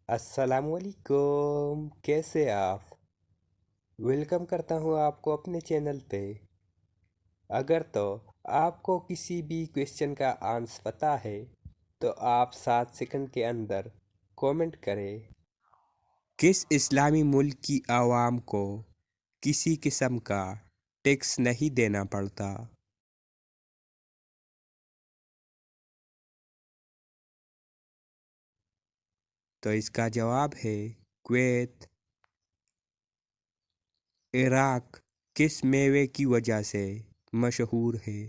السلام علیکم، کیسے آپ؟ ویلکم کرتا ہوں آپ کو اپنے چینل پہ۔ اگر تو آپ کو کسی بھی کویسچن کا آنسر پتہ ہے تو آپ 7 سیکنڈ کے اندر کومنٹ کریں۔ کس اسلامی ملک کی عوام کو کسی قسم کا ٹیکس نہیں دینا پڑتا؟ تو اس کا جواب ہے کویت۔ عراق کس میوے کی وجہ سے مشہور ہے؟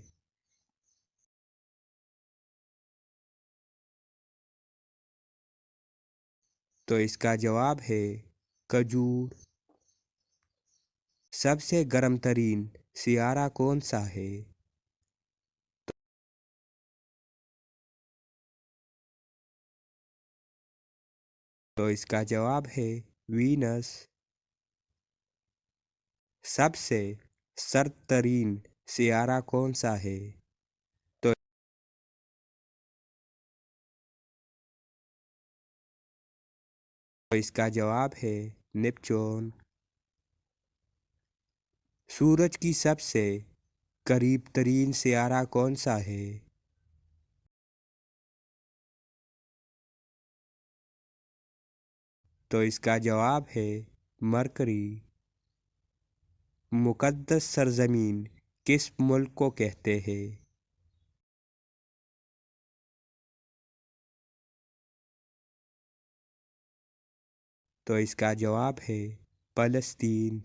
تو اس کا جواب ہے کھجور۔ سب سے گرم ترین سیارہ کون سا ہے؟ تو اس کا جواب ہے وینس۔ سب سے سرد ترین سیارہ کون سا ہے؟ تو اس کا جواب ہے نیپچون۔ سورج کی سب سے قریب ترین سیارہ کون سا ہے؟ تو اس کا جواب ہے مرکری۔ مقدس سرزمین کس ملک کو کہتے ہیں؟ تو اس کا جواب ہے فلسطین۔